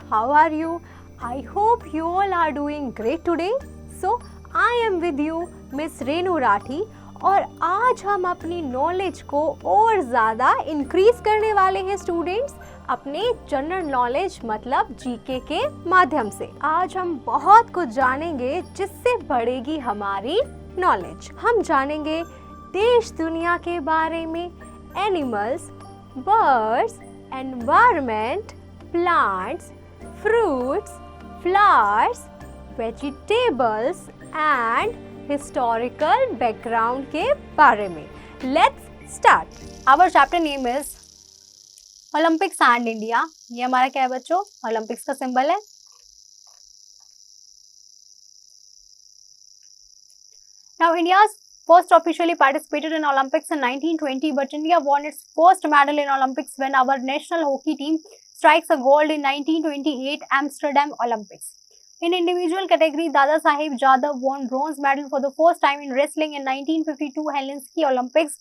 how are you? I hope you all are doing great today. So, I am with you, Miss Renu Rathi, और आज हम अपनी knowledge को और ज़्यादा इंक्रीज करने वाले हैं स्टूडेंट्स अपने जनरल नॉलेज मतलब जीके के माध्यम से। आज हम बहुत कुछ जानेंगे जिससे बढ़ेगी हमारी नॉलेज। हम जानेंगे देश दुनिया के बारे में, animals, birds, environment, plants, fruits, flowers, vegetables and historical background के बारे में। Let's start. Our chapter name is Olympics and India. ये हमारा क्या है बच्चों? ओलंपिक्स का सिंबल है। Now India's first officially participated in Olympics in 1920, but India won its first medal in Olympics when our national hockey team strikes a gold in 1928 Amsterdam Olympics. In individual category, Dada Saheb Jadhav won bronze medal for the first time in wrestling in 1952 Helsinki Olympics.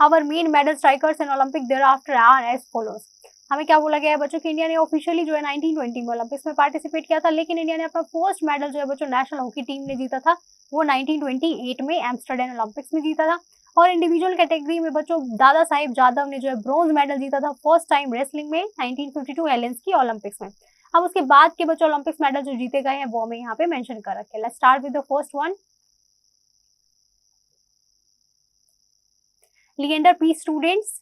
Our main medal strikers in Olympic thereafter are as follows. हमें क्या बोला गया है बच्चों कि India ने officially जो है 1920 में ओलंपिक्स में पार्टिसिपेट किया था, लेकिन इंडिया ने अपना फर्स्ट मेडल जो है बच्चों नेशनल हॉकी टीम ने जीता था वो 1928 में एम्स्टर्डम ओलंपिक्स में जीता था। और इंडिविजुअल कैटेगरी में बच्चों दादा साहिब जादव ने जो है ब्रॉन्ज मेडल जीता था फर्स्ट टाइम रेसलिंग में 1952 हेलेंसिकी ओलंपिक्स में। अब उसके बाद के बच्चों ओलंपिक्स मेडल जो जीते गए हैं वो हमें यहाँ पे मेंशन कर रखे। Let's start with the first one. Leander Paes students,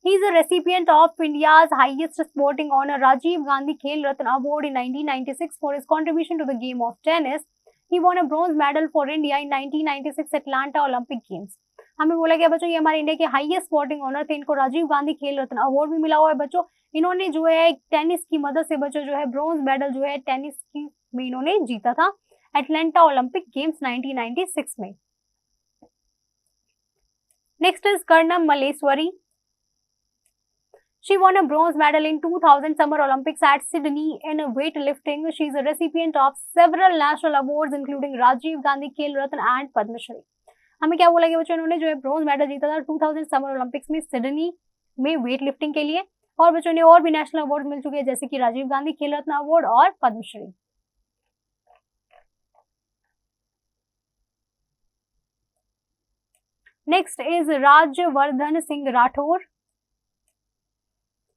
he is a recipient of India's highest sporting honor Rajiv Gandhi Khel Ratna Award in 1996 for his contribution to the game of tennis. He won a bronze medal for India in 1996 Atlanta Olympic Games. हमें बोला गया बच्चों ये हमारे India के highest sporting honour थे। इनको राजीव गांधी खेल रत्न अवार्ड भी मिला हुआ है बच्चों। इन्होंने जो है टेनिस की मदद से बच्चों जो है ब्रॉन्ज मेडल जो है टेनिस की में इन्होंने जीता था एटलांटा ओलंपिक गेम्स 1996 में। Next is Karnam Malleswari. She won a bronze medal in 2000 Summer Olympics at Sydney in weightlifting. She is a recipient of several national awards including Rajiv Gandhi Khel Ratna and Padma Shri. हमें क्या बोला गया बच्चों इन्होंने जो है bronze medal जीता था 2000 समर ओलंपिक्स में सिडनी में वेट लिफ्टिंग के लिए, और बच्चों ने और भी नेशनल अवार्ड मिल चुके हैं जैसे कि राजीव गांधी खेल रत्न अवार्ड और Padmashri. Next is Rajyavardhan Singh Rathore.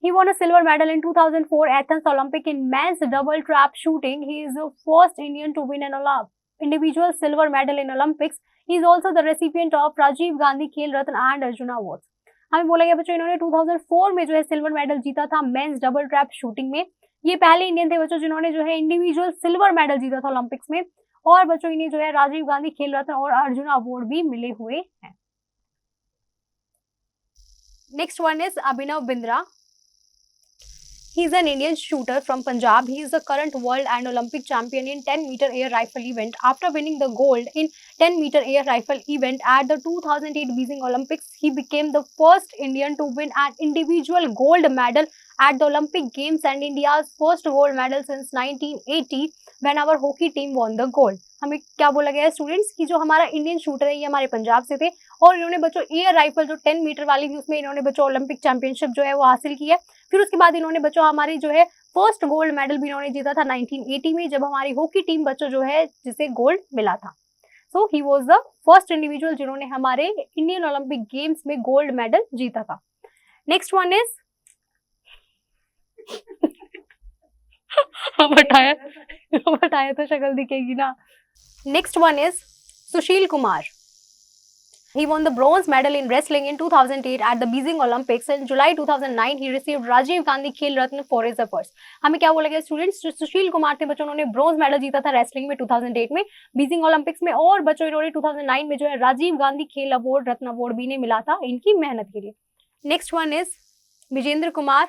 He won a silver medal in 2004 Athens Olympic in men's double trap shooting. He is the first Indian to win an individual silver medal in Olympics. He is also the recipient of Rajiv Gandhi Khel Ratna and Arjuna Awards. हमें बोला गया बच्चों इन्होंने 2004 में जो है silver medal जीता था मेंस डबल ट्रैप शूटिंग में। ये पहले इंडियन थे बच्चों जिन्होंने जो है इंडिविजुअल सिल्वर मेडल जीता था ओलंपिक्स में, और बच्चों इन्हें जो है राजीव गांधी खेल रत्न और अर्जुन अवार्ड भी मिले हुए हैं। Next one is Abhinav Bindra. He is an Indian shooter from Punjab. He is the current world and Olympic champion in 10-meter air rifle event. After winning the gold in 10-meter air rifle event at the 2008 Beijing Olympics, he became the first Indian to win an individual gold medal at the Olympic Games and India's first gold medal since 1980 when our hockey team won the gold. हमें क्या बोला गया है students कि जो हमारा Indian shooter है ये हमारे पंजाब से थे, और इन्होंने बच्चों एयर राइफल जो 10 मीटर वाली थी उसमें इन्होंने बच्चों ओलंपिक चैंपियनशिप जो है वो हासिल की है। फिर उसके बाद इन्होंने बच्चों हमारी जो है फर्स्ट गोल्ड मेडल भी इन्होंने जीता था 1980 में जब हमारी हॉकी टीम बच्चों जो है जिसे गोल्ड मिला था। So he was the first individual जिन्होंने हमारे इंडियन ओलंपिक गेम्स में गोल्ड मेडल जीता था। नेक्स्ट वन इज बताया तो शक्ल दिखेगी ना। Next one is Sushil Kumar. He won the bronze medal in wrestling in 2008 at the Beijing Olympics. In July 2009, he received Rajiv Gandhi Khel Ratna for his efforts. हमें क्या बोला गया स्टूडेंट्स? सुशील कुमार थे बच्चों, उन्होंने ब्रॉन्ज मेडल जीता था रेसलिंग में 2008 में बीजिंग ओलंपिक्स में, और बच्चों इन्होंने 2009 में जो है राजीव गांधी खेल अवार्ड रत्न अवार्ड भी इन्हें मिला था इनकी मेहनत के लिए। Next one is Vijender Kumar.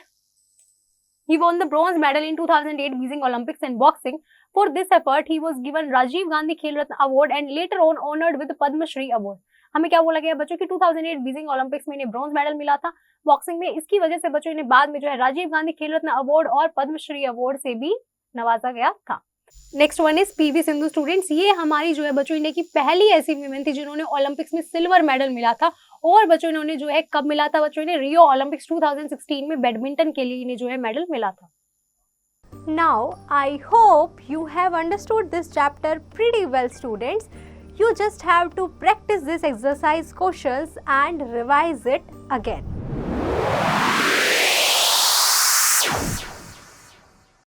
He won the bronze medal in 2008 Beijing Olympics in boxing. For this effort, he was given Rajiv Gandhi Khel Ratna Award and later on honored with Padma Shri Award. हमें क्या बोला गया बच्चों कि 2008 Beijing Olympics में इन्हें bronze medal मिला था बॉक्सिंग में, इसकी वजह से बच्चों इन्हें बाद में जो है राजीव गांधी खेल रत्न अवार्ड और पद्मश्री अवार्ड से भी नवाजा गया था। Next one is PV Sindhu students. ये हमारी जो है बच्चों इंडिया की पहली ऐसी वीमेन थी जिन्होंने ओलंपिक्स में सिल्वर मेडल मिला था, और बच्चों इन्होंने जो है कब मिला था बच्चों ने रियो ओलंपिक्स 2016 में बैडमिंटन के लिए इन्हें जो है मेडल मिला था। Now, I hope you have understood this chapter pretty well, students. You just have to practice this exercise questions and revise it again.